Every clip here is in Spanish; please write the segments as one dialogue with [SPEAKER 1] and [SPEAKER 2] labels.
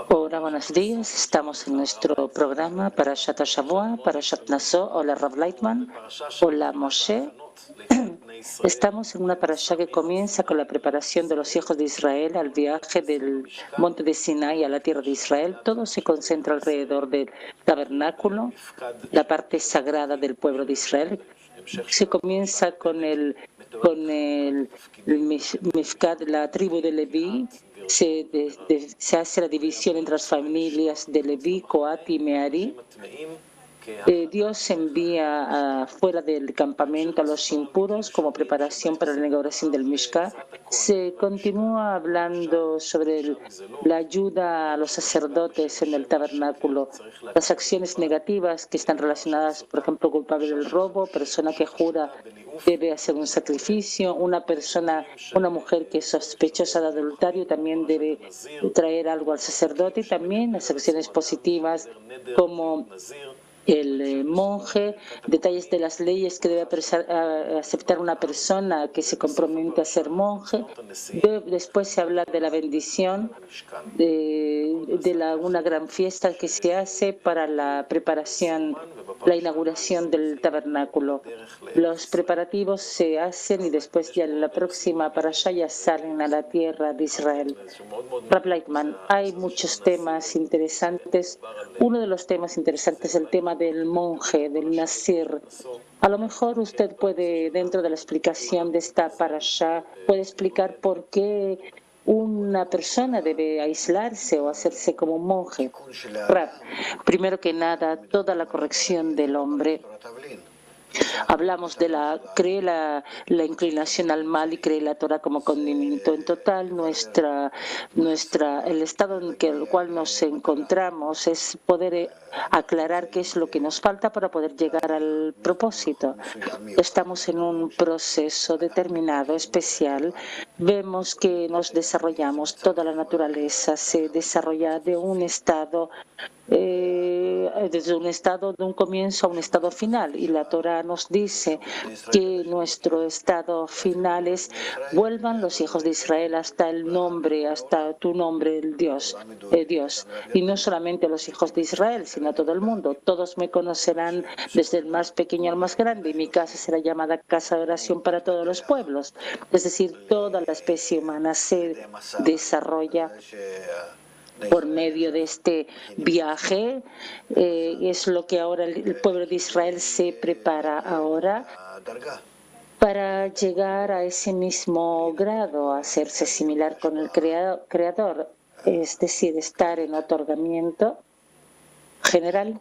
[SPEAKER 1] Hola, buenos días. Estamos en nuestro programa Parashat Shavua, Parashat Naso. Hola, Rav Leitman. Hola, Moshe. Estamos en una parasha que comienza con la preparación de los hijos de Israel al viaje del monte de Sinai a la tierra de Israel. Todo se concentra alrededor del tabernáculo, la parte sagrada del pueblo de Israel. Se comienza con el Mifkad, la tribu de Leví. Se hace la división entre las familias de Leví, Coat y Meari. Dios envía fuera del campamento a los impuros como preparación para la inauguración del Mishkan. Se continúa hablando sobre la ayuda a los sacerdotes en el tabernáculo, las acciones negativas que están relacionadas, por ejemplo, culpable del robo, persona que jura debe hacer un sacrificio, una mujer que es sospechosa de adulterio también debe traer algo al sacerdote, y también las acciones positivas como el monje, detalles de las leyes que debe aceptar una persona que se compromete a ser monje. Después se habla de la bendición, de una gran fiesta que se hace para la preparación, la inauguración del tabernáculo. Los preparativos se hacen y después ya la próxima para allá ya salen a la tierra de Israel. Rav Leitman, hay muchos temas interesantes. Uno de los temas interesantes es el tema del monje, del Nasir. A lo mejor usted puede, dentro de la explicación de esta parashá, puede explicar por qué una persona debe aislarse o hacerse como un monje. Rav, primero que nada, toda la corrección del hombre. Hablamos de cree la inclinación al mal y cree la Torah como condimento. En total, el estado en el cual nos encontramos es poder aclarar qué es lo que nos falta para poder llegar al propósito. Estamos en un proceso determinado, especial. Vemos que nos desarrollamos, toda la naturaleza se desarrolla de un estado desde un estado de un comienzo a un estado final, y la Torah nos dice que nuestro estado final es: vuelvan los hijos de Israel hasta tu nombre, el Dios, y no solamente los hijos de Israel, sino todo el mundo. Todos me conocerán, desde el más pequeño al más grande, y mi casa será llamada casa de oración para todos los pueblos. Es decir, toda la especie humana se desarrolla por medio de este viaje. Es lo que ahora el pueblo de Israel se prepara ahora para llegar a ese mismo grado, a hacerse similar con el Creador, es decir, estar en otorgamiento general,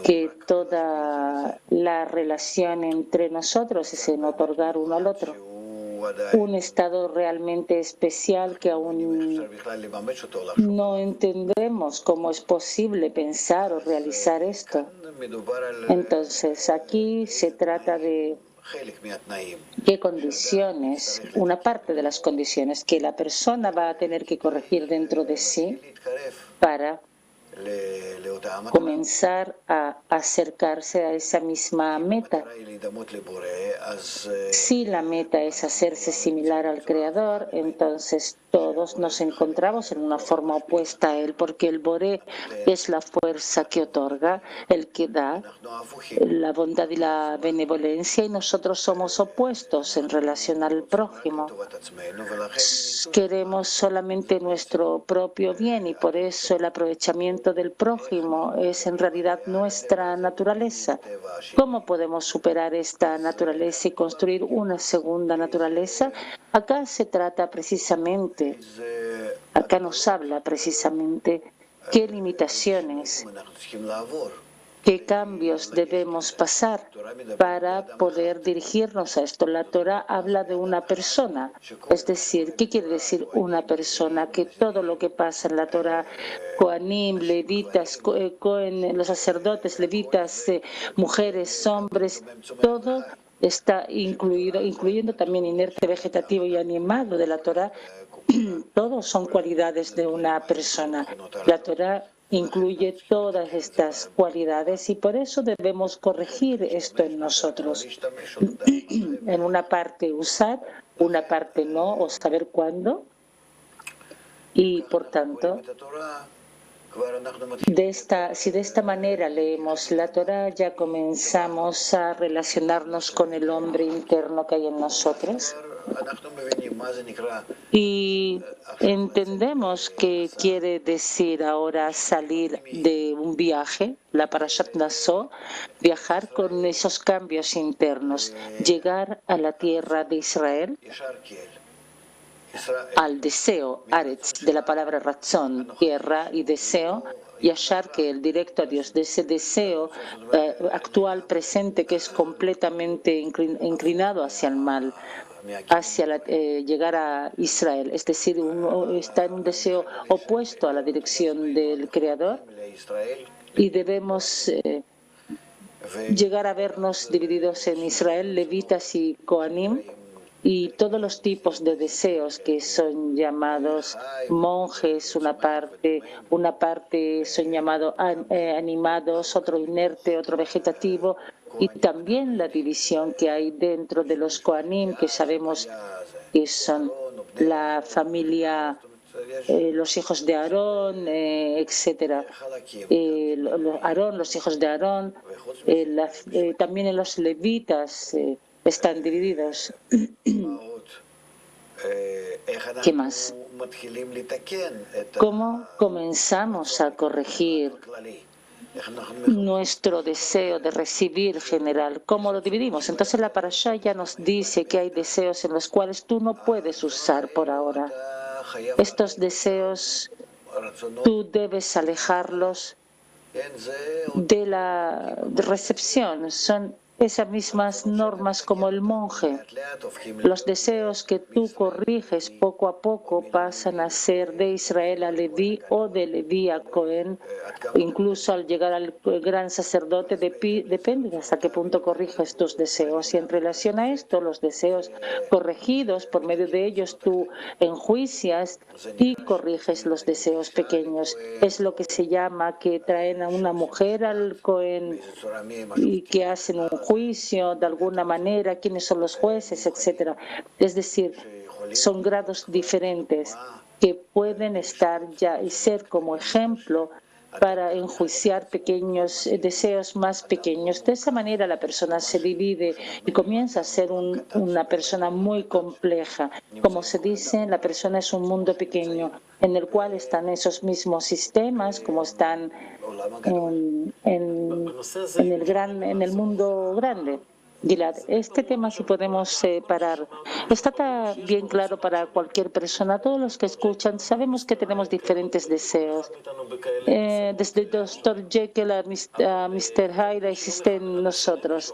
[SPEAKER 1] que toda la relación entre nosotros es en otorgar uno al otro. Un estado realmente especial que aún no entendemos cómo es posible pensar o realizar esto. Entonces, aquí se trata de qué condiciones, una parte de las condiciones que la persona va a tener que corregir dentro de sí para comenzar a acercarse a esa misma meta. Si la meta es hacerse similar al Creador, entonces todos nos encontramos en una forma opuesta a Él, porque el Boré es la fuerza que otorga, el que da la bondad y la benevolencia, y nosotros somos opuestos en relación al prójimo. Queremos solamente nuestro propio bien, y por eso el aprovechamiento del prójimo es en realidad nuestra naturaleza. ¿Cómo podemos superar esta naturaleza y construir una segunda naturaleza? Acá se trata precisamente, acá nos habla precisamente qué limitaciones, qué cambios debemos pasar para poder dirigirnos a esto. La Torah habla de una persona, es decir, ¿qué quiere decir una persona? Que todo lo que pasa en la Torah, Kohanim, levitas, los sacerdotes, levitas, mujeres, hombres, todo está incluido, incluyendo también inerte, vegetativo y animado de la Torah. Todos son cualidades de una persona. La Torah incluye todas estas cualidades, y por eso debemos corregir esto en nosotros. En una parte, usar una parte no, o saber cuándo. Y por tanto, si de esta manera leemos la Torá, ya comenzamos a relacionarnos con el hombre interno que hay en nosotros y entendemos qué quiere decir ahora salir de un viaje, la Parashat Naso, viajar con esos cambios internos, llegar a la tierra de Israel, al deseo, Aretz, de la palabra razón, tierra y deseo, y achar que el directo a Dios, de ese deseo actual, presente, que es completamente inclinado hacia el mal, hacia llegar a Israel, es decir, uno está en un deseo opuesto a la dirección del Creador y debemos llegar a vernos divididos en Israel, levitas y Kohanim, y todos los tipos de deseos que son llamados monjes, una parte son llamados animados, otro inerte, otro vegetativo, y también la división que hay dentro de los Kohanim, que sabemos que son la familia, los hijos de Aarón, etcétera. Aarón, los hijos de Aarón, también en los levitas están divididos. ¿Qué más? ¿Cómo comenzamos a corregir nuestro deseo de recibir general? ¿Cómo lo dividimos? Entonces la Parashá ya nos dice que hay deseos en los cuales tú no puedes usar por ahora. Estos deseos tú debes alejarlos de la recepción. Son esas mismas normas como el monje. Los deseos que tú corriges poco a poco pasan a ser de Israel a Leví o de Leví a Cohen. Incluso al llegar al gran sacerdote depende hasta qué punto corriges tus deseos. Y en relación a esto, los deseos corregidos, por medio de ellos tú enjuicias y corriges los deseos pequeños. Es lo que se llama que traen a una mujer al Cohen y que hacen un juicio de alguna manera, quiénes son los jueces, etcétera. Es decir, son grados diferentes que pueden estar ya y ser como ejemplo para enjuiciar pequeños deseos más pequeños. De esa manera la persona se divide y comienza a ser una persona muy compleja. Como se dice, la persona es un mundo pequeño en el cual están esos mismos sistemas, como están en el mundo grande. Gilad, este tema si podemos parar. Está bien claro para cualquier persona. Todos los que escuchan sabemos que tenemos diferentes deseos. Desde Dr. Jekyll a Mr. Hyde existe en nosotros.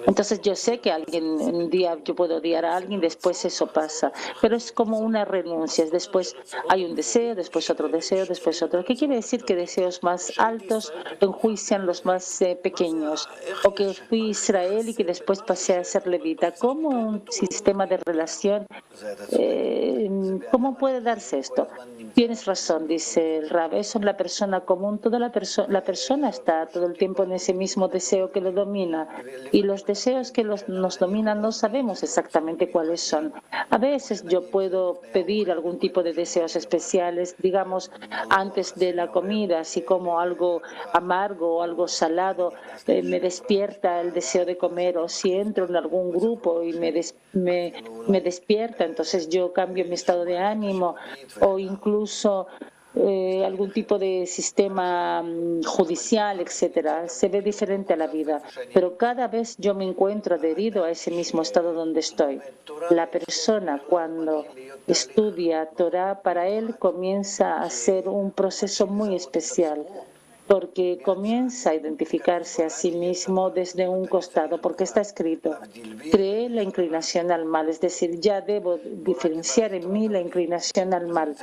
[SPEAKER 1] Entonces yo sé que un día yo puedo odiar a alguien, después eso pasa. Pero es como una renuncia. Después hay un deseo, después otro deseo, después otro. ¿Qué quiere decir? Que deseos más altos enjuician los más pequeños. O que fui Israel y que después pasé a ser levita. ¿Cómo un sistema de relación? ¿Cómo puede darse esto? Tienes razón, dice el Rab. Eso es la persona común. La persona está todo el tiempo en ese mismo deseo que lo domina. Y los deseos que nos dominan no sabemos exactamente cuáles son. A veces yo puedo pedir algún tipo de deseos especiales, digamos, antes de la comida, así como algo amargo o algo salado, me despierta el deseo de comer, o si entro en algún grupo y me despierta, entonces yo cambio mi estado de ánimo, o incluso algún tipo de sistema judicial, etcétera. Se ve diferente a la vida, pero cada vez yo me encuentro adherido a ese mismo estado donde estoy. La persona cuando estudia Torah, para él comienza a ser un proceso muy especial, porque comienza a identificarse a sí mismo desde un costado, porque está escrito, cree la inclinación al mal, es decir, ya debo diferenciar en mí la inclinación al mal.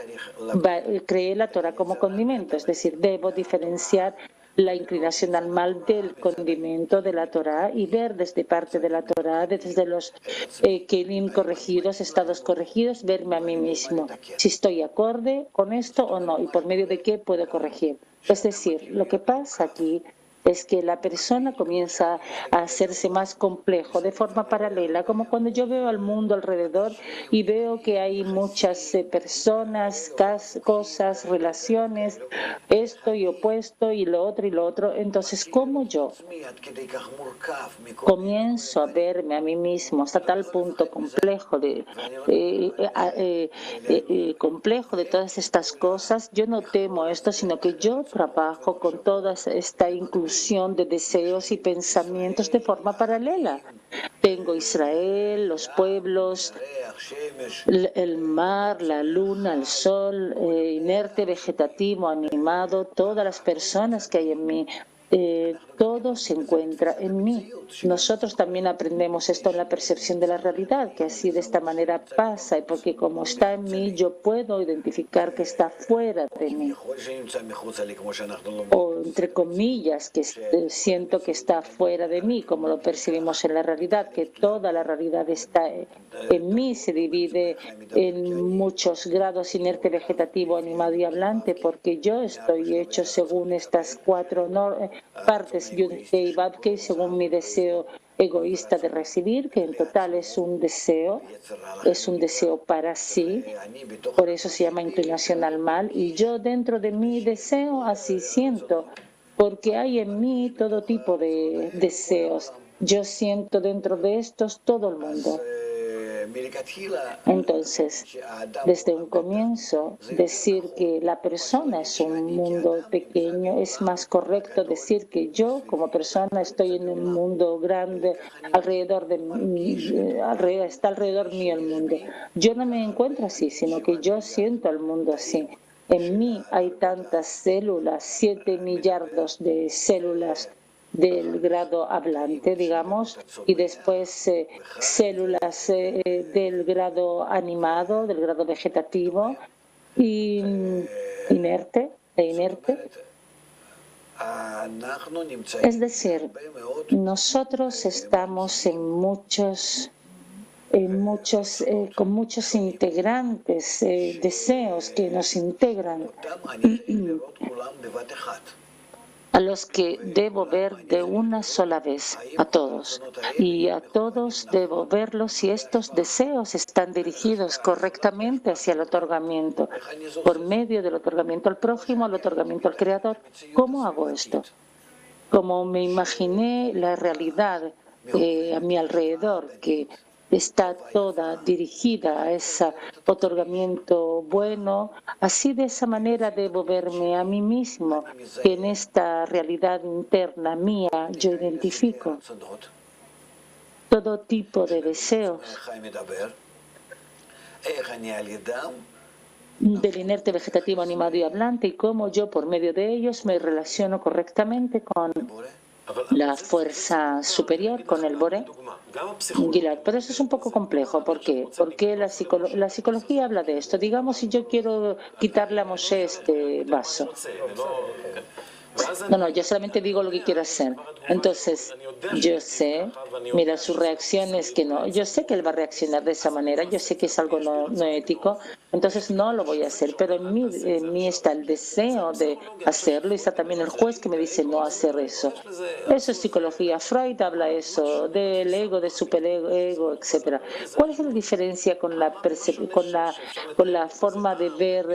[SPEAKER 1] Cree la Torah como condimento, es decir, debo diferenciar la inclinación al mal del condimento de la Torah y ver desde parte de la Torah, desde los kelim corregidos, estados corregidos, verme a mí mismo, si estoy acorde con esto o no, y por medio de qué puedo corregir. Es decir, lo que pasa aquí es que la persona comienza a hacerse más complejo de forma paralela, como cuando yo veo al mundo alrededor y veo que hay muchas personas, cosas, relaciones, esto y opuesto y lo otro y lo otro. Entonces, ¿cómo yo comienzo a verme a mí mismo hasta tal punto complejo de todas estas cosas? Yo no temo esto, sino que yo trabajo con toda esta inclusión de deseos y pensamientos de forma paralela. Tengo Israel, los pueblos, el mar, la luna, el sol, inerte, vegetativo, animado, todas las personas que hay en mí. Todo se encuentra en mí. Nosotros también aprendemos esto en la percepción de la realidad, que así de esta manera pasa, y porque como está en mí, yo puedo identificar que está fuera de mí. O entre comillas, que siento que está fuera de mí, como lo percibimos en la realidad, que toda la realidad está en mí, se divide en muchos grados: inerte, vegetativo, animado y hablante, porque yo estoy hecho según estas cuatro partes, Yud-Hei, Vav-Hei, según mi deseo egoísta de recibir, que en total es un deseo para sí, por eso se llama inclinación al mal, y yo dentro de mi deseo así siento, porque hay en mí todo tipo de deseos. Yo siento dentro de estos todo el mundo. Entonces, desde un comienzo, decir que la persona es un mundo pequeño, es más correcto decir que yo como persona estoy en un mundo grande, está alrededor mío el mundo. Yo no me encuentro así, sino que yo siento al mundo así. En mí hay tantas células, 7 millardos de células del grado hablante, digamos, y después células del grado animado, del grado vegetativo y inerte. Es decir, nosotros estamos con muchos integrantes, deseos que nos integran, a los que debo ver de una sola vez, a todos. Y a todos debo verlos si estos deseos están dirigidos correctamente hacia el otorgamiento, por medio del otorgamiento al prójimo, al otorgamiento al Creador. ¿Cómo hago esto? Como me imaginé la realidad a mi alrededor, que está toda dirigida a ese otorgamiento bueno, así de esa manera debo verme a mí mismo, que en esta realidad interna mía yo identifico todo tipo de deseos del inerte, vegetativo, animado y hablante, y cómo yo por medio de ellos me relaciono correctamente con la fuerza superior, con el Boré. Gilad, pero eso es un poco complejo. ¿Por qué? Porque la psicología habla de esto. Digamos, si yo quiero quitarle a Moshe este vaso. No, yo solamente digo lo que quiero hacer. Entonces, yo sé, mira, su reacción es que no. Yo sé que él va a reaccionar de esa manera, yo sé que es algo no ético, entonces no lo voy a hacer, pero en mí está el deseo de hacerlo y está también el juez que me dice no hacer eso. Eso es psicología. Freud habla eso, del ego, de superego, etc. ¿Cuál es la diferencia con la forma de ver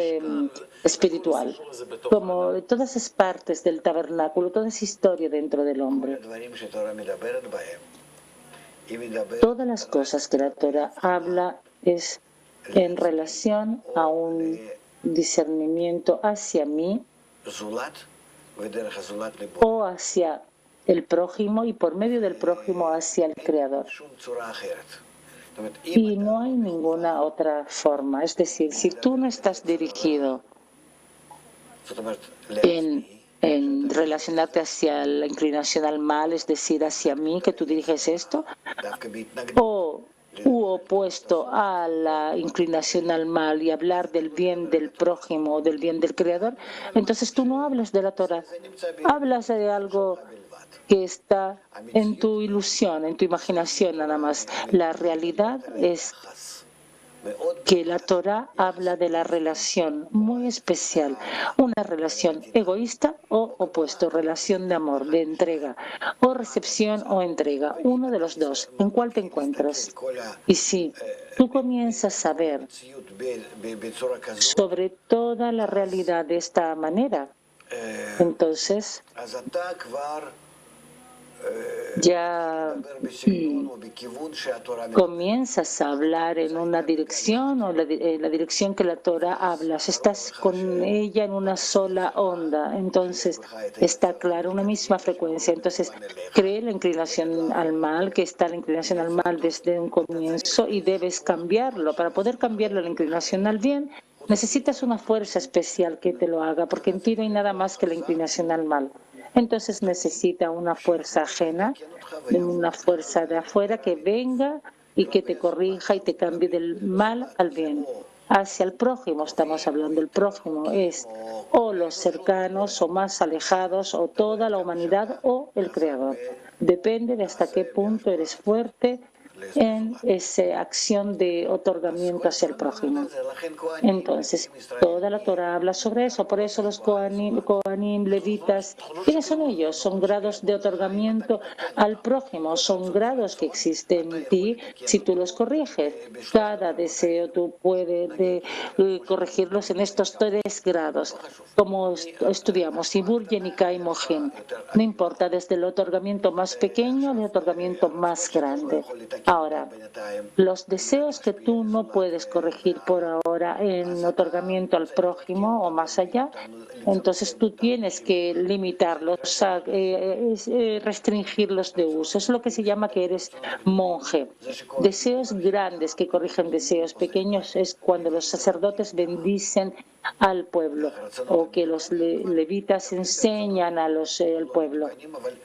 [SPEAKER 1] espiritual? Como todas esas partes del tabernáculo, toda esa historia dentro del hombre. Todas las cosas que la Torah habla es en relación a un discernimiento hacia mí o hacia el prójimo y por medio del prójimo hacia el Creador. Y no hay ninguna otra forma. Es decir, si tú no estás dirigido en relacionarte hacia la inclinación al mal, es decir, hacia mí, que tú diriges esto, o opuesto a la inclinación al mal y hablar del bien del prójimo o del bien del Creador, entonces tú no hablas de la Torah, hablas de algo que está en tu ilusión, en tu imaginación nada más. La realidad es que la Torá habla de la relación muy especial, una relación egoísta o opuesto, relación de amor, de entrega, o recepción o entrega, uno de los dos. ¿En cuál te encuentras? Y si tú comienzas a ver sobre toda la realidad de esta manera, entonces ya comienzas a hablar en una dirección o en la dirección que la Torah habla, estás con ella en una sola onda, entonces está claro, una misma frecuencia, entonces cree la inclinación al mal, que está la inclinación al mal desde un comienzo y debes cambiarlo. Para poder cambiarlo la inclinación al bien, necesitas una fuerza especial que te lo haga, porque en ti no hay nada más que la inclinación al mal. Entonces necesita una fuerza ajena, una fuerza de afuera que venga y que te corrija y te cambie del mal al bien. Hacia el prójimo estamos hablando. El prójimo es o los cercanos o más alejados o toda la humanidad o el Creador. Depende de hasta qué punto eres fuerte en esa acción de otorgamiento hacia el prójimo. Entonces, toda la Torah habla sobre eso, por eso los Kohanim, levitas, ¿quiénes son ellos? Son grados de otorgamiento al prójimo, son grados que existen en ti si tú los corriges. Cada deseo tú puedes corregirlos en estos 3 grados, como estudiamos, Ibur, Yenika y Mohin. No importa, desde el otorgamiento más pequeño al otorgamiento más grande. Ahora, los deseos que tú no puedes corregir por ahora en otorgamiento al prójimo o más allá, entonces tú tienes que limitarlos, restringirlos de uso. Es lo que se llama que eres monje. Deseos grandes que corrigen deseos pequeños es cuando los sacerdotes bendicen al pueblo o que los levitas enseñan al pueblo.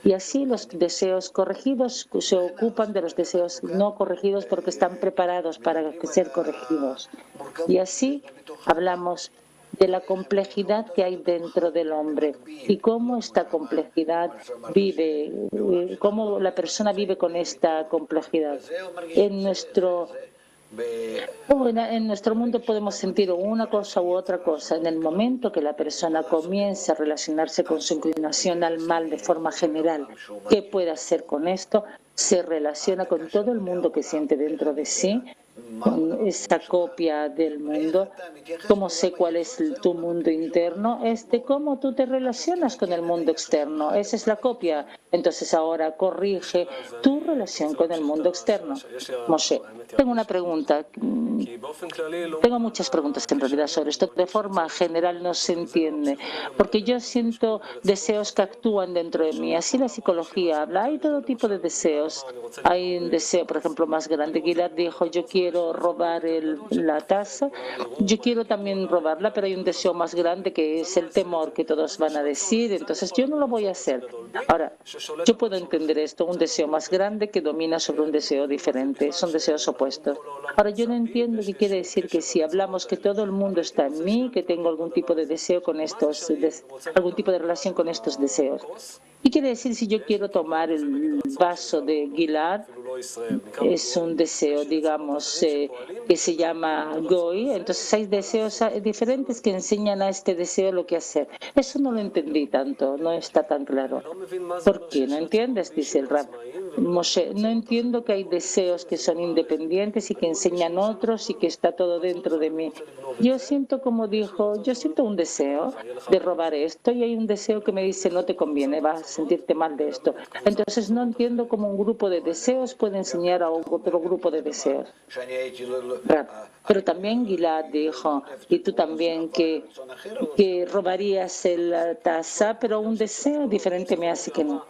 [SPEAKER 1] Y así los deseos corregidos se ocupan de los deseos no corregidos porque están preparados para ser corregidos. Y así hablamos de la complejidad que hay dentro del hombre y cómo esta complejidad vive, cómo la persona vive con esta complejidad. En nuestro mundo podemos sentir una cosa u otra cosa. En el momento que la persona comience a relacionarse con su inclinación al mal de forma general, ¿qué puede hacer con esto? Se relaciona con todo el mundo que siente dentro de sí, con esa copia del mundo. ¿Cómo sé cuál es tu mundo interno? Es de cómo tú te relacionas con el mundo externo. Esa es la copia. Entonces ahora corrige tu relación con el mundo externo. Moshe, tengo una pregunta. Tengo muchas preguntas en realidad sobre esto. De forma general no se entiende, porque yo siento deseos que actúan dentro de mí. Así la psicología habla. Hay todo tipo de deseos. Hay un deseo, por ejemplo, más grande. Gilad dijo, yo quiero robar la taza. Yo quiero también robarla, pero hay un deseo más grande que es el temor que todos van a decir. Entonces yo no lo voy a hacer. Ahora, yo puedo entender esto, un deseo más grande que domina sobre un deseo diferente. Son deseos opuestos. Ahora, yo no entiendo qué quiere decir que si hablamos que todo el mundo está en mí, que tengo algún tipo de deseo con algún tipo de relación con estos deseos. ¿Qué quiere decir si yo quiero tomar el vaso de Gilad? Es un deseo, digamos, que se llama Goy. Entonces hay deseos diferentes que enseñan a este deseo lo que hacer. Eso no lo entendí tanto, no está tan claro. ¿Por qué? ¿No entiendes? Dice el Rab. Moshe, no entiendo que hay deseos que son independientes y que enseñan otros y que está todo dentro de mí. Yo siento, como dijo, yo siento un deseo de robar esto y hay un deseo que me dice no te conviene, vas a sentirte mal de esto. Entonces no entiendo cómo un grupo de deseos puede enseñar a otro grupo de deseos. Pero también Gilad dijo, y tú también, que robarías la taza, pero un deseo diferente me hace que no.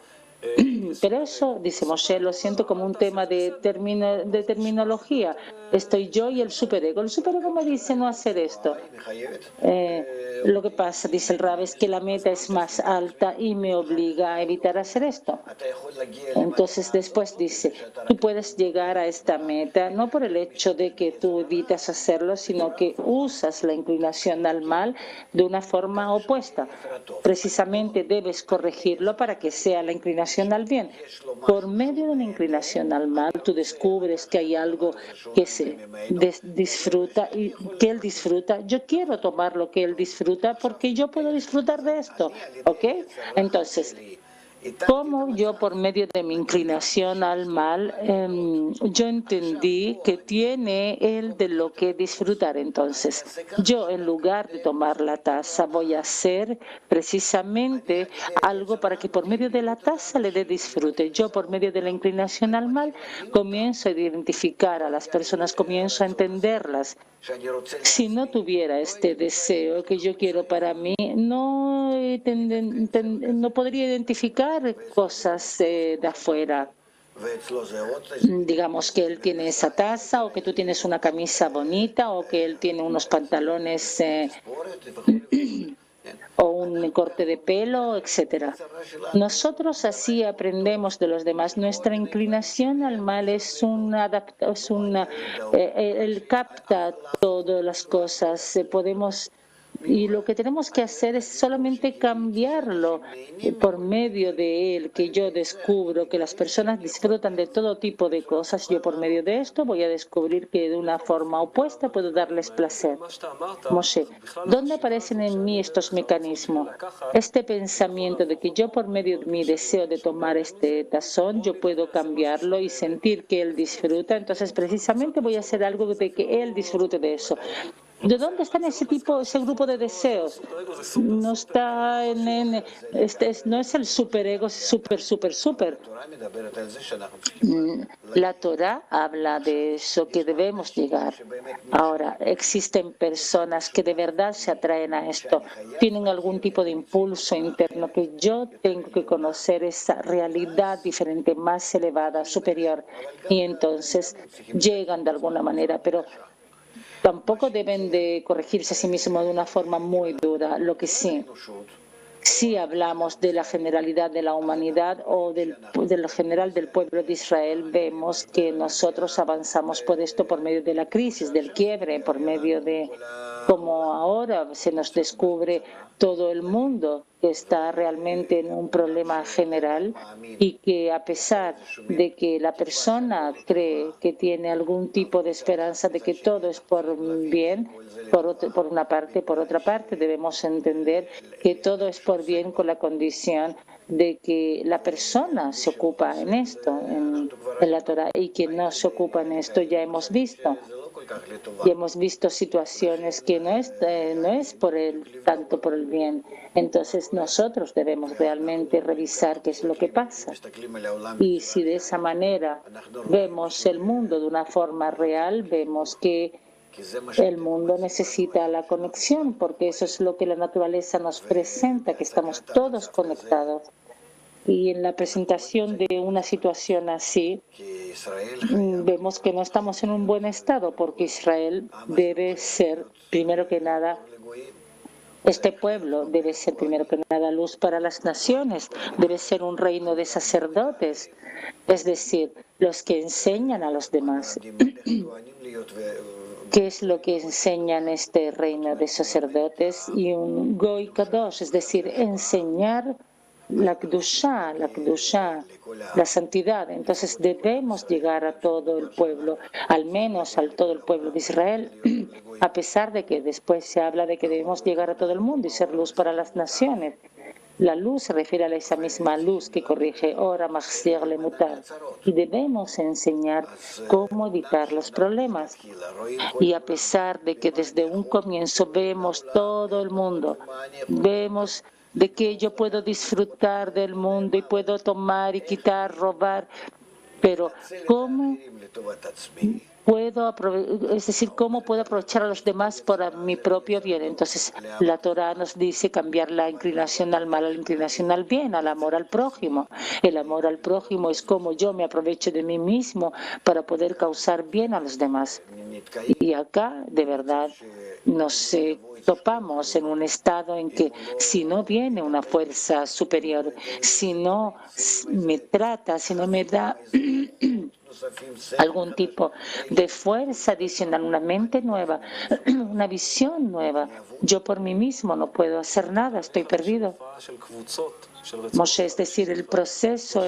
[SPEAKER 1] Pero eso, dice Moshe, lo siento como un tema de terminología. Estoy yo y el superego. El superego me dice no hacer esto. Lo que pasa, dice el Rab, es que la meta es más alta y me obliga a evitar hacer esto. Entonces después dice, tú puedes llegar a esta meta no por el hecho de que tú evitas hacerlo, sino que usas la inclinación al mal de una forma opuesta. Precisamente debes corregirlo para que sea la inclinación inclinación al bien. Por medio de la inclinación al mal, tú descubres que hay algo que se disfruta y que él disfruta. Yo quiero tomar lo que él disfruta porque yo puedo disfrutar de esto, ¿ok? Entonces, ¿cómo yo por medio de mi inclinación al mal, yo entendí que tiene él de lo que disfrutar? Entonces, yo en lugar de tomar la taza voy a hacer precisamente algo para que por medio de la taza le dé disfrute. Yo por medio de la inclinación al mal comienzo a identificar a las personas, comienzo a entenderlas. Si no tuviera este deseo que yo quiero para mí, no podría identificar cosas de afuera. Digamos que él tiene esa taza, o que tú tienes una camisa bonita, o que él tiene unos pantalones o un corte de pelo, etcétera. Nosotros así aprendemos de los demás. Nuestra inclinación al mal es él capta todas las cosas. Y lo que tenemos que hacer es solamente cambiarlo por medio de él, que yo descubro que las personas disfrutan de todo tipo de cosas. Yo por medio de esto voy a descubrir que de una forma opuesta puedo darles placer. Moshe, ¿dónde aparecen en mí estos mecanismos? Este pensamiento de que yo por medio de mi deseo de tomar este tazón, yo puedo cambiarlo y sentir que él disfruta. Entonces precisamente voy a hacer algo de que él disfrute de eso. ¿De dónde están ese grupo de deseos? No está no es el superego, super. La Torah habla de eso, que debemos llegar. Ahora, existen personas que de verdad se atraen a esto, tienen algún tipo de impulso interno, que yo tengo que conocer esa realidad diferente, más elevada, superior, y entonces llegan de alguna manera, pero tampoco deben de corregirse a sí mismos de una forma muy dura. Lo que sí hablamos de la generalidad de la humanidad o de lo general del pueblo de Israel, vemos que nosotros avanzamos por esto por medio de la crisis, del quiebre, por medio de cómo ahora se nos descubre todo el mundo que está realmente en un problema general, y que a pesar de que la persona cree que tiene algún tipo de esperanza de que todo es por bien, por una parte, por otra parte debemos entender que todo es por bien con la condición de que la persona se ocupa en esto, en la Torah, y quien no se ocupa en esto ya hemos visto. Y hemos visto situaciones que no es tanto por el bien. Entonces nosotros debemos realmente revisar qué es lo que pasa. Y si de esa manera vemos el mundo de una forma real, vemos que el mundo necesita la conexión, porque eso es lo que la naturaleza nos presenta, que estamos todos conectados. Y en la presentación de una situación así, vemos que no estamos en un buen estado, porque Israel debe ser, primero que nada, este pueblo debe ser primero que nada luz para las naciones, debe ser un reino de sacerdotes, es decir, los que enseñan a los demás. ¿Qué es lo que enseñan este reino de sacerdotes? Y un Goy Kadosh, es decir, enseñar la Kedushá, la santidad. Entonces debemos llegar a todo el pueblo, al menos a todo el pueblo de Israel, a pesar de que después se habla de que debemos llegar a todo el mundo y ser luz para las naciones. La luz se refiere a esa misma luz que corrige Ora Machzir Lemutar, y debemos enseñar cómo evitar los problemas. Y a pesar de que desde un comienzo vemos todo el mundo, vemos de que yo puedo disfrutar del mundo y puedo tomar y quitar, robar, pero ¿cómo cómo puedo aprovechar a los demás para mi propio bien? Entonces, la Torah nos dice cambiar la inclinación al mal a la inclinación al bien, al amor al prójimo. El amor al prójimo es como yo me aprovecho de mí mismo para poder causar bien a los demás. Y acá, de verdad, nos topamos en un estado en que si no viene una fuerza superior, si no me trata, si no me da algún tipo de fuerza adicional, una mente nueva, una visión nueva. Yo por mí mismo no puedo hacer nada, estoy perdido. Moshe, es decir, el proceso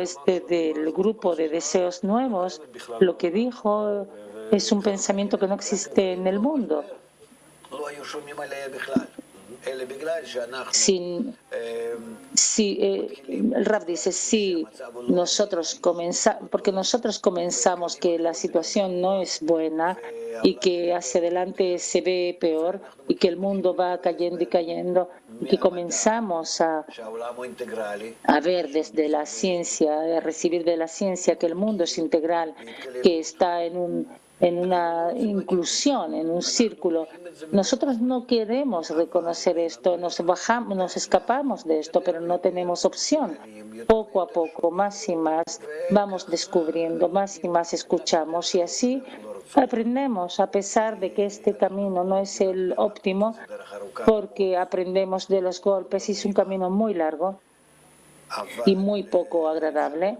[SPEAKER 1] del grupo de deseos nuevos, lo que dijo es un pensamiento que no existe en el mundo. El Rab dice, porque nosotros comenzamos que la situación no es buena y que hacia adelante se ve peor y que el mundo va cayendo y cayendo y que comenzamos a ver desde la ciencia, a recibir de la ciencia que el mundo es integral, que está en una inclusión, en un círculo. Nosotros no queremos reconocer esto, nos escapamos de esto, pero no tenemos opción. Poco a poco, más y más, vamos descubriendo, más y más escuchamos y así aprendemos, a pesar de que este camino no es el óptimo, porque aprendemos de los golpes y es un camino muy largo y muy poco agradable,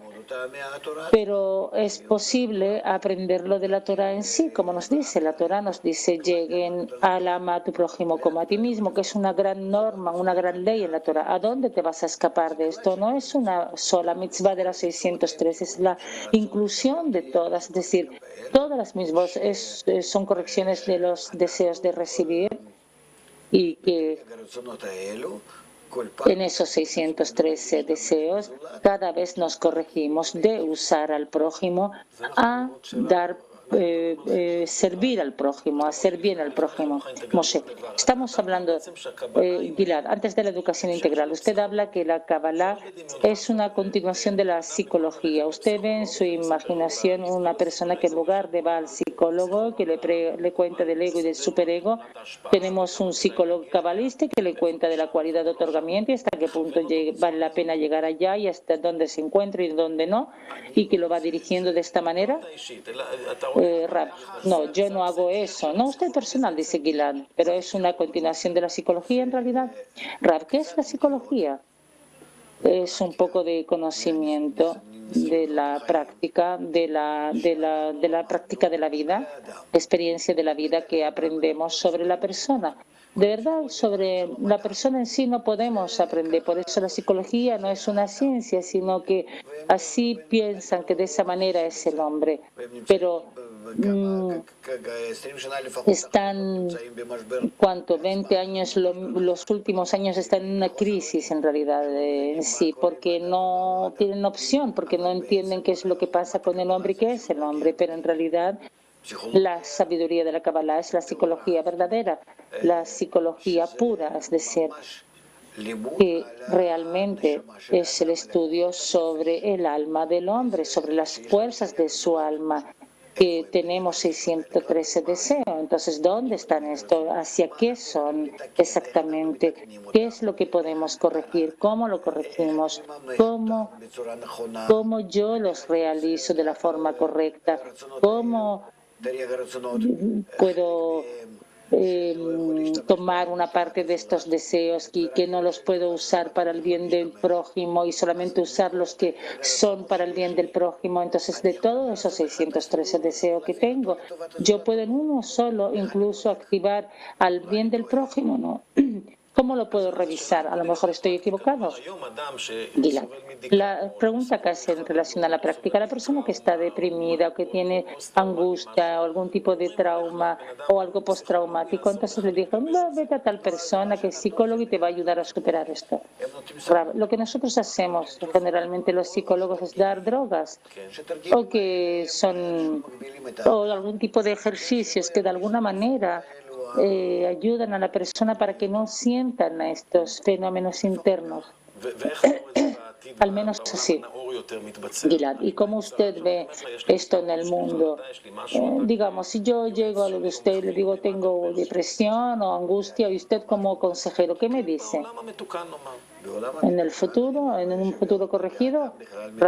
[SPEAKER 1] pero es posible aprenderlo de la Torah en sí, como nos dice. La Torah nos dice, lleguen al ama a tu prójimo como a ti mismo, que es una gran norma, una gran ley en la Torah. ¿A dónde te vas a escapar de esto? No es una sola mitzvah de las 603, es la inclusión de todas, es decir, todas las mismas son correcciones de los deseos de recibir y que en esos 613 deseos, cada vez nos corregimos de usar al prójimo a servir al prójimo, a hacer bien al prójimo. Moshe, estamos hablando, Gilad, antes de la educación integral, usted habla que la Kabbalah es una continuación de la psicología. Usted ve en su imaginación una persona que en lugar de va al psicólogo, que le cuenta del ego y del superego, tenemos un psicólogo cabalista que le cuenta de la cualidad de otorgamiento y hasta qué punto vale la pena llegar allá y hasta dónde se encuentra y dónde no, y que lo va dirigiendo de esta manera. Rab, no, yo no hago eso. No, usted personal, dice Gilad, pero es una continuación de la psicología en realidad. Rab, ¿qué es la psicología? Es un poco de conocimiento de la práctica de la práctica de la vida, experiencia de la vida que aprendemos sobre la persona. De verdad, sobre la persona en sí no podemos aprender, por eso la psicología no es una ciencia, sino que así piensan que de esa manera es el hombre. Pero están, ¿cuánto? 20 años, los últimos años están en una crisis en realidad en sí, porque no tienen opción, porque no entienden qué es lo que pasa con el hombre y qué es el hombre, pero en realidad la sabiduría de la Kabbalah es la psicología verdadera, la psicología pura, es decir, que realmente es el estudio sobre el alma del hombre, sobre las fuerzas de su alma, que tenemos 613 deseos. Entonces, ¿dónde están estos? ¿Hacia qué son exactamente? ¿Qué es lo que podemos corregir? ¿Cómo lo corregimos? ¿Cómo yo los realizo de la forma correcta? ¿Cómo puedo tomar una parte de estos deseos y que no los puedo usar para el bien del prójimo y solamente usar los que son para el bien del prójimo? Entonces, de todos esos 613 deseos que tengo, yo puedo en uno solo incluso activar al bien del prójimo, ¿no? ¿Cómo lo puedo revisar? A lo mejor estoy equivocado. Gilad, la pregunta que hace en relación a la práctica, la persona que está deprimida o que tiene angustia o algún tipo de trauma o algo postraumático, entonces le dijo, no, vete a tal persona que es psicólogo y te va a ayudar a superar esto. Lo que nosotros hacemos generalmente los psicólogos es dar drogas o algún tipo de ejercicios que de alguna manera ayudan a la persona para que no sientan estos fenómenos internos. Al menos así. Gilad, ¿y cómo usted ve esto en el mundo? Digamos, si yo llego a lo de usted y le digo tengo depresión o angustia, y usted como consejero, ¿qué me dice? En el futuro, en un futuro corregido,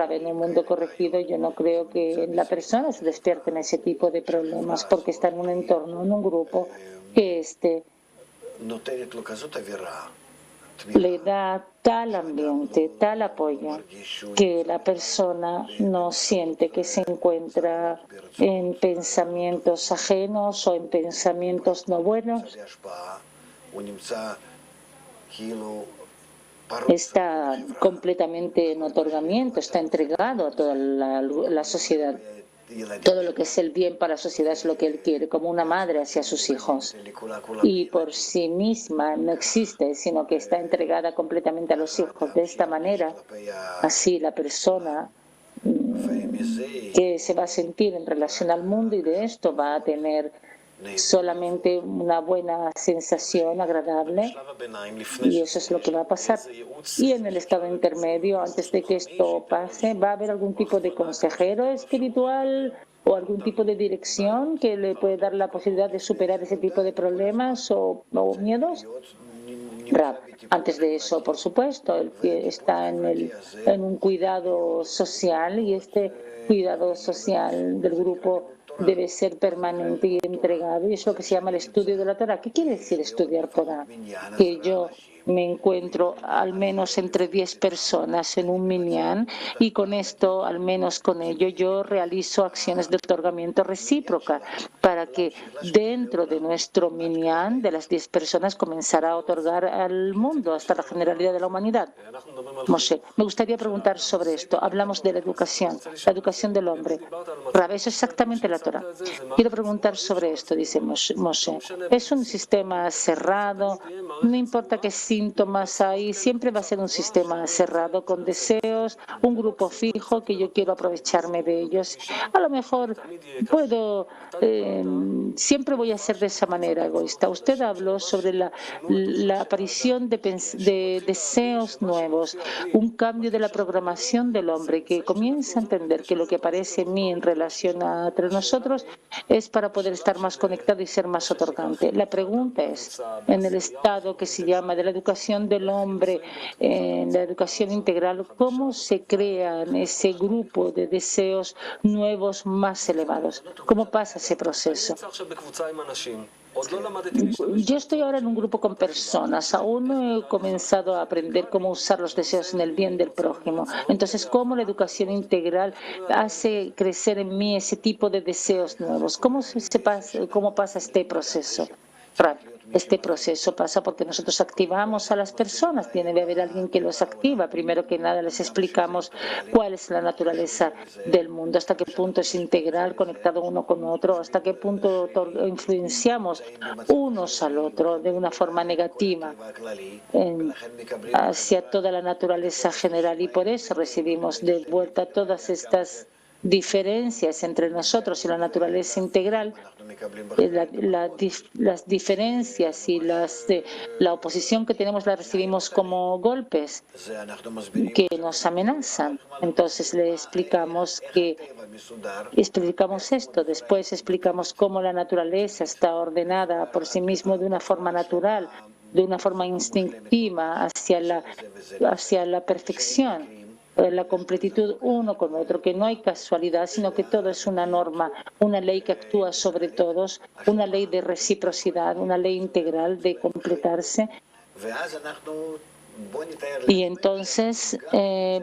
[SPEAKER 1] en un mundo corregido, yo no creo que la persona se despierte en ese tipo de problemas porque está en un entorno, en un grupo que le da tal ambiente, tal apoyo, que la persona no siente que se encuentra en pensamientos ajenos o en pensamientos no buenos. Está completamente en otorgamiento, está entregado a toda la sociedad. Todo lo que es el bien para la sociedad es lo que él quiere, como una madre hacia sus hijos. Y por sí misma no existe, sino que está entregada completamente a los hijos. De esta manera, así la persona que se va a sentir en relación al mundo, y de esto va a tener solamente una buena sensación agradable, y eso es lo que va a pasar. Y en el estado intermedio, antes de que esto pase, va a haber algún tipo de consejero espiritual o algún tipo de dirección que le puede dar la posibilidad de superar ese tipo de problemas o miedos. Antes de eso, por supuesto, el que está en un cuidado social, y este cuidado social del grupo debe ser permanente y entregado, y es lo que se llama el estudio de la Torah. ¿Qué quiere decir estudiar Torah? Que yo me encuentro al menos entre 10 personas en un minyan, y con esto, al menos con ello, yo realizo acciones de otorgamiento recíproca para que dentro de nuestro minyan, de las 10 personas, comenzara a otorgar al mundo, hasta la generalidad de la humanidad. Moshe, me gustaría preguntar sobre esto. Hablamos de la educación del hombre. Rab, eso es exactamente la Torah. Quiero preguntar sobre esto, dice Moshe. Es un sistema cerrado, no importa qué síntomas hay, siempre va a ser un sistema cerrado con deseos, un grupo fijo que yo quiero aprovecharme de ellos. A lo mejor puedo, siempre voy a ser de esa manera egoísta. Usted habló sobre la aparición de deseos nuevos, un cambio de la programación del hombre, que comienza a entender que lo que aparece en mí en relación entre nosotros es para poder estar más conectado y ser más otorgante. La pregunta es, en el estado que se llama de la educación del hombre, en la educación integral, ¿cómo se crean ese grupo de deseos nuevos más elevados? ¿Cómo pasa ese proceso? Yo estoy ahora en un grupo con personas, aún no he comenzado a aprender cómo usar los deseos en el bien del prójimo. Entonces, ¿cómo la educación integral hace crecer en mí ese tipo de deseos nuevos? ¿Cómo pasa este proceso? Este proceso pasa porque nosotros activamos a las personas, tiene que haber alguien que los activa. Primero que nada les explicamos cuál es la naturaleza del mundo, hasta qué punto es integral, conectado uno con otro, hasta qué punto influenciamos unos al otro de una forma negativa hacia toda la naturaleza general, y por eso recibimos de vuelta todas estas diferencias entre nosotros y la naturaleza integral. Las diferencias y la oposición que tenemos la recibimos como golpes que nos amenazan. Entonces le explicamos esto, después explicamos cómo la naturaleza está ordenada por sí mismo de una forma natural, de una forma instintiva hacia la perfección, la completitud uno con otro, que no hay casualidad, sino que todo es una norma, una ley que actúa sobre todos, una ley de reciprocidad, una ley integral de completarse. Y entonces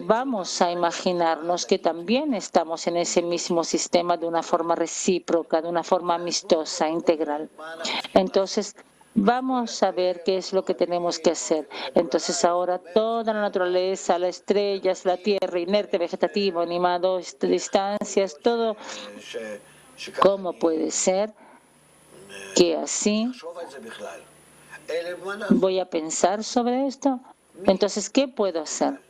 [SPEAKER 1] vamos a imaginarnos que también estamos en ese mismo sistema de una forma recíproca, de una forma amistosa, integral. Entonces, vamos a ver qué es lo que tenemos que hacer. Entonces ahora toda la naturaleza, las estrellas, la tierra, inerte, vegetativo, animado, distancias, todo, ¿cómo puede ser que así voy a pensar sobre esto? Entonces, ¿qué puedo hacer?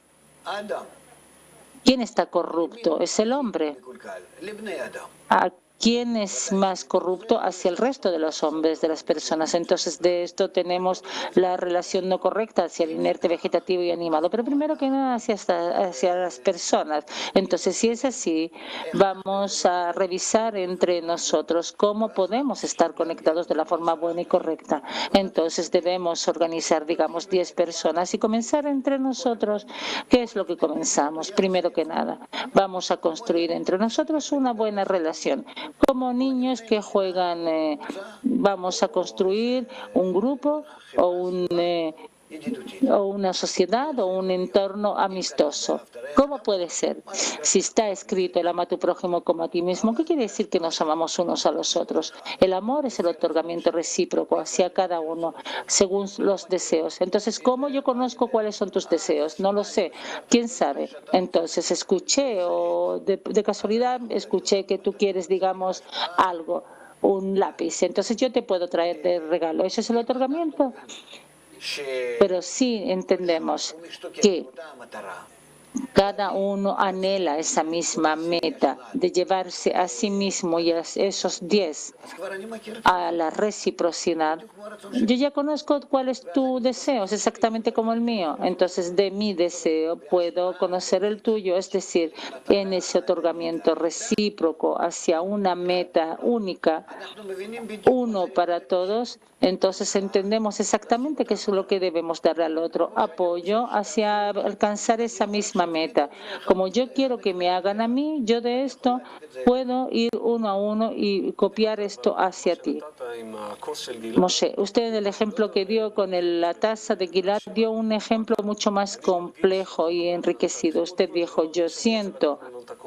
[SPEAKER 1] ¿Quién está corrupto? Es el hombre. ¿A quién es más corrupto? Hacia el resto de los hombres, de las personas. Entonces, de esto tenemos la relación no correcta hacia el inerte, vegetativo y animado. Pero primero que nada, hacia las personas. Entonces, si es así, vamos a revisar entre nosotros cómo podemos estar conectados de la forma buena y correcta. Entonces, debemos organizar, digamos, 10 personas y comenzar entre nosotros. ¿Qué es lo que comenzamos? Primero que nada, vamos a construir entre nosotros una buena relación. Como niños que juegan, vamos a construir un grupo o o una sociedad o un entorno amistoso. ¿Cómo puede ser? Si está escrito el ama a tu prójimo como a ti mismo, ¿qué quiere decir que nos amamos unos a los otros? El amor es el otorgamiento recíproco hacia cada uno según los deseos. Entonces, ¿cómo yo conozco cuáles son tus deseos? No lo sé. ¿Quién sabe? Entonces, escuché o de casualidad escuché que tú quieres, digamos, algo, un lápiz. Entonces yo te puedo traer de regalo. ¿Eso es el otorgamiento? Pero sí entendemos que cada uno anhela esa misma meta de llevarse a sí mismo y a esos 10 a la reciprocidad. Yo ya conozco cuál es tu deseo, es exactamente como el mío. Entonces, de mi deseo puedo conocer el tuyo, es decir, en ese otorgamiento recíproco hacia una meta única, uno para todos. Entonces entendemos exactamente qué es lo que debemos darle al otro, apoyo hacia alcanzar esa misma meta. Como yo quiero que me hagan a mí, yo de esto puedo ir uno a uno y copiar esto hacia ti. Moshe, usted en el ejemplo que dio con la taza de Gilad dio un ejemplo mucho más complejo y enriquecido. Usted dijo, yo siento,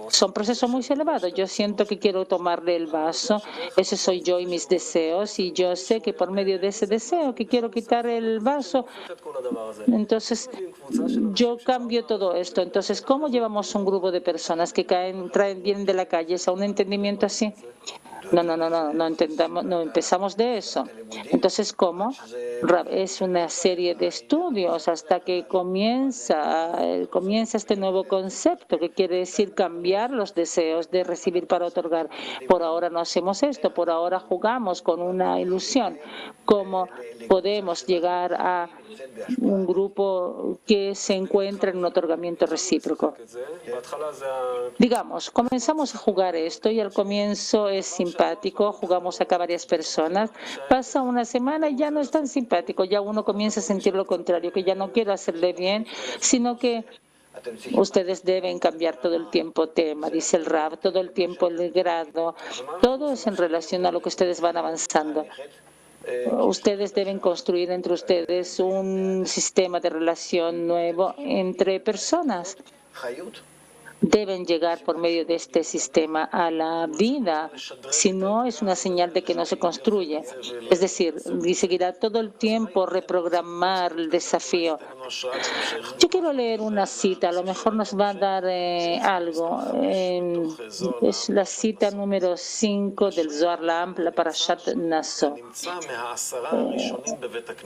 [SPEAKER 1] son procesos muy elevados, yo siento que quiero tomarle el vaso, ese soy yo y mis deseos, y yo sé que por medio de ese deseo que quiero quitar el vaso, entonces yo cambio todo esto. Entonces, ¿cómo llevamos un grupo de personas que vienen de la calle a un entendimiento así? No empezamos de eso. Entonces, ¿cómo? Es una serie de estudios hasta que comienza este nuevo concepto, que quiere decir cambiar los deseos de recibir para otorgar. Por ahora no hacemos esto, por ahora jugamos con una ilusión. ¿Cómo podemos llegar a un grupo que se encuentra en un otorgamiento recíproco? Digamos, comenzamos a jugar esto y al comienzo es simpático, jugamos acá varias personas, pasa una semana y ya no es tan simpático, ya uno comienza a sentir lo contrario, que ya no quiero hacerle bien, sino que ustedes deben cambiar todo el tiempo tema, dice el Rab, todo el tiempo el grado, todo es en relación a lo que ustedes van avanzando. Ustedes deben construir entre ustedes un sistema de relación nuevo entre personas. Deben llegar por medio de este sistema a la vida, si no es una señal de que no se construye. Es decir, y seguirá todo el tiempo reprogramar el desafío. Yo quiero leer una cita, a lo mejor nos va a dar algo. Es la cita número 5 del Zohar Lamp, la Parashat Naso.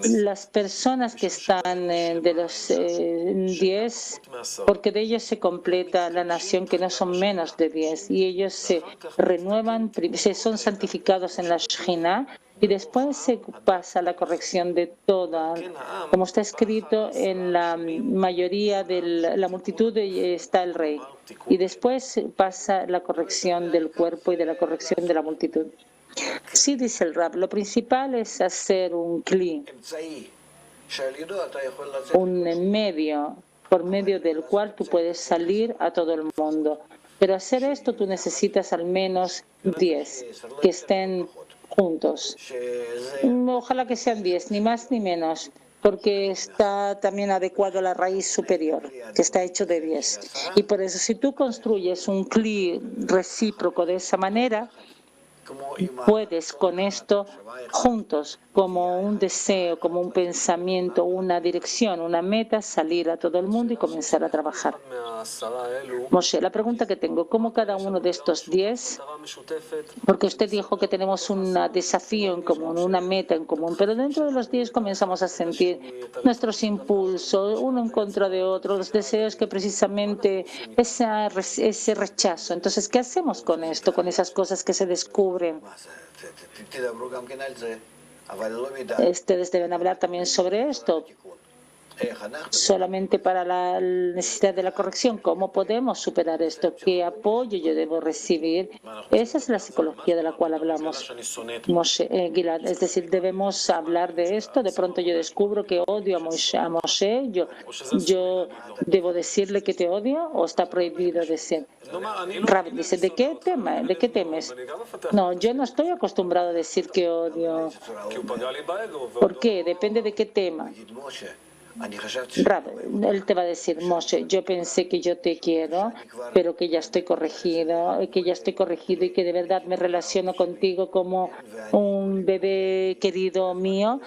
[SPEAKER 1] Las personas que están de los 10, porque de ellos se completa la nación, que no son menos de 10, y ellos se renuevan, son santificados en la Shekhinah, y después se pasa la corrección de toda, como está escrito en la mayoría de la multitud está el rey, y después pasa la corrección del cuerpo y de la corrección de la multitud. Sí, dice el Rab, lo principal es hacer un kli, un medio por medio del cual tú puedes salir a todo el mundo. Pero hacer esto tú necesitas al menos 10 que estén juntos. Ojalá que sean 10, ni más ni menos, porque está también adecuado a la raíz superior, que está hecho de 10. Y por eso, si tú construyes un cli recíproco de esa manera, puedes con esto juntos, como un deseo, como un pensamiento, una dirección, una meta, salir a todo el mundo y comenzar a trabajar. Moshe, la pregunta que tengo, ¿cómo cada uno de estos 10, porque usted dijo que tenemos un desafío en común, una meta en común, pero dentro de los 10 comenzamos a sentir nuestros impulsos, uno en contra de otro, los deseos que precisamente ese rechazo. Entonces, ¿qué hacemos con esto, con esas cosas que se descubren? Ustedes deben hablar también sobre esto, solamente para la necesidad de la corrección. ¿Cómo podemos superar esto? ¿Qué apoyo yo debo recibir? Esa es la psicología de la cual hablamos, Gilad. Es decir, debemos hablar de esto. De pronto yo descubro que odio a Moshe. ¿Yo debo decirle que te odio o está prohibido decir? Rab dice, ¿de qué tema? ¿De qué temes? No, yo no estoy acostumbrado a decir que odio. ¿Por qué? Depende de qué tema. Rab, él te va a decir, Moshe, yo pensé que yo te quiero, pero que ya estoy corregido, y que de verdad me relaciono contigo como un bebé querido mío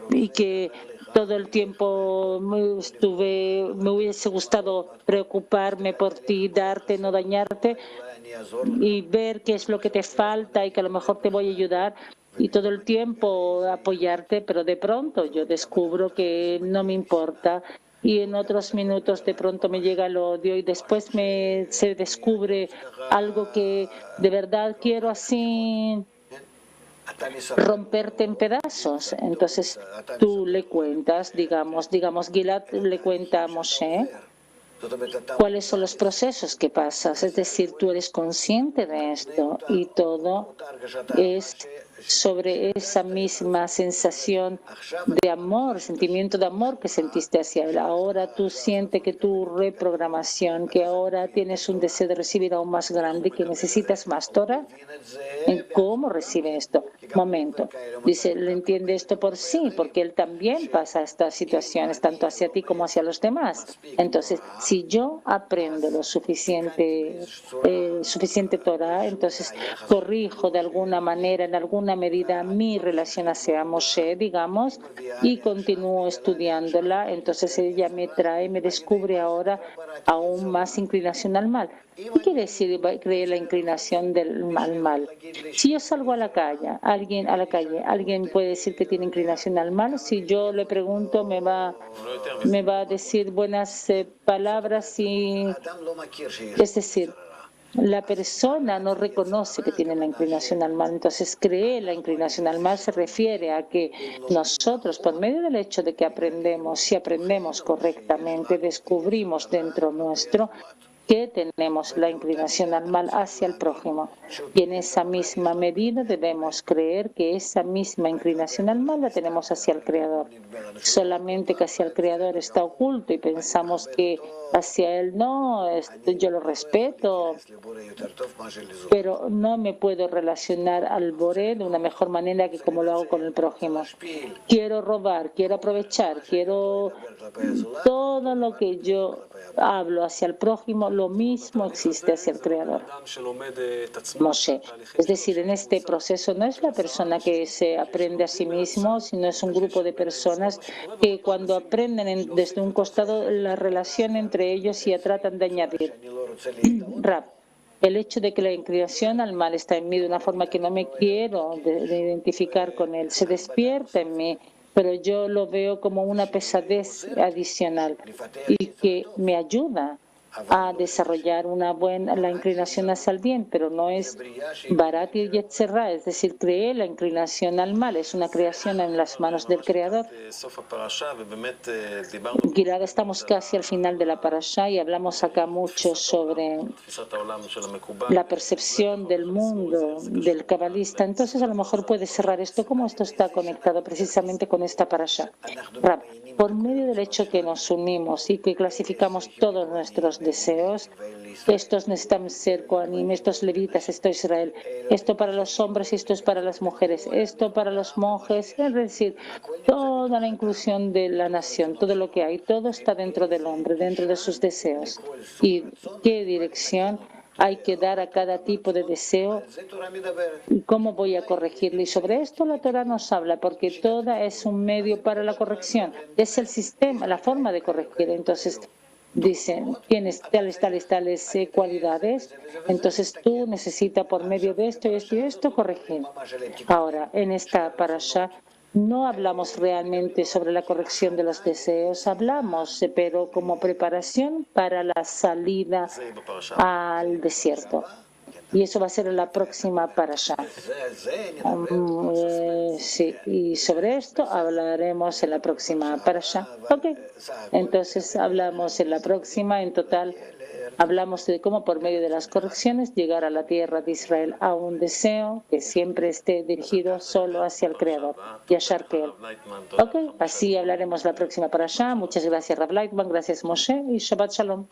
[SPEAKER 1] y que todo el tiempo me hubiese gustado preocuparme por ti, darte, no dañarte y ver qué es lo que te falta y que a lo mejor te voy a ayudar y todo el tiempo apoyarte, pero de pronto yo descubro que no me importa y en otros minutos de pronto me llega el odio y después se descubre algo que de verdad quiero así romperte en pedazos. Entonces tú le cuentas, digamos, Gilad le cuenta a Moshe cuáles son los procesos que pasas, es decir, tú eres consciente de esto y todo es sobre esa misma sensación de amor, sentimiento de amor que sentiste hacia él. Ahora tú sientes que tu reprogramación, que ahora tienes un deseo de recibir aún más grande, que necesitas más Torah. ¿En cómo recibe esto? Momento. Dice, ¿le entiende esto por sí? Porque él también pasa estas situaciones, tanto hacia ti como hacia los demás. Entonces, si yo aprendo lo suficiente Torah, entonces corrijo de alguna manera, en alguna medida, mi relación hacia Moshe, digamos, y continúo estudiándola. Entonces ella me descubre ahora aún más inclinación al mal. ¿Qué quiere decir creer la inclinación al mal? Si yo salgo a la calle, alguien puede decir que tiene inclinación al mal. Si yo le pregunto, me va a decir buenas palabras es decir, la persona no reconoce que tiene la inclinación al mal, entonces cree la inclinación al mal se refiere a que nosotros, por medio del hecho de que si aprendemos correctamente, descubrimos dentro nuestro que tenemos la inclinación al mal hacia el prójimo. Y en esa misma medida debemos creer que esa misma inclinación al mal la tenemos hacia el Creador. Solamente que hacia el Creador está oculto y pensamos que hacia Él no, yo lo respeto, pero no me puedo relacionar al Boré de una mejor manera que como lo hago con el prójimo. Quiero robar, quiero aprovechar, quiero todo lo que yo hablo hacia el prójimo, lo mismo existe hacia el Creador. Moshe. Es decir, en este proceso no es la persona que se aprende a sí mismo, sino es un grupo de personas que cuando aprenden desde un costado la relación entre ellos y tratan de añadir. Rab, el hecho de que la inclinación al mal está en mí de una forma que no me quiero de identificar con él, se despierta en mí, pero yo lo veo como una pesadez adicional y que me ayuda a desarrollar la inclinación hacia el bien, pero no es Barat y Yetzerra, es decir, creé la inclinación al mal, es una creación en las manos del Creador. Gilad, estamos casi al final de la parashá y hablamos acá mucho sobre la percepción del mundo del cabalista. Entonces, a lo mejor puedes cerrar esto, cómo esto está conectado precisamente con esta parashá. Rab, por medio del hecho que nos unimos y que clasificamos todos nuestros deseos, estos necesitan ser Kohanim, estos levitas, esto Israel, esto para los hombres y esto es para las mujeres, esto para los monjes, es decir, toda la inclusión de la nación, todo lo que hay, todo está dentro del hombre, dentro de sus deseos. ¿Y qué dirección hay que dar a cada tipo de deseo? ¿Y cómo voy a corregirlo? Y sobre esto la Torah nos habla, porque toda es un medio para la corrección, es el sistema, la forma de corregir. Entonces, dicen, tienes tales cualidades, entonces tú necesitas por medio de esto y esto y esto corregir. Ahora, en esta parashá no hablamos realmente sobre la corrección de los deseos, hablamos, pero como preparación para la salida al desierto. Y eso va a ser en la próxima parashá. Sí, y sobre esto hablaremos en la próxima parashá. Ok, entonces hablamos en la próxima, en total hablamos de cómo por medio de las correcciones llegar a la tierra de Israel a un deseo que siempre esté dirigido solo hacia el Creador, Yashar Ke'el. Ok, así hablaremos la próxima parashá. Muchas gracias Rav Lightman, gracias Moshe y Shabbat Shalom.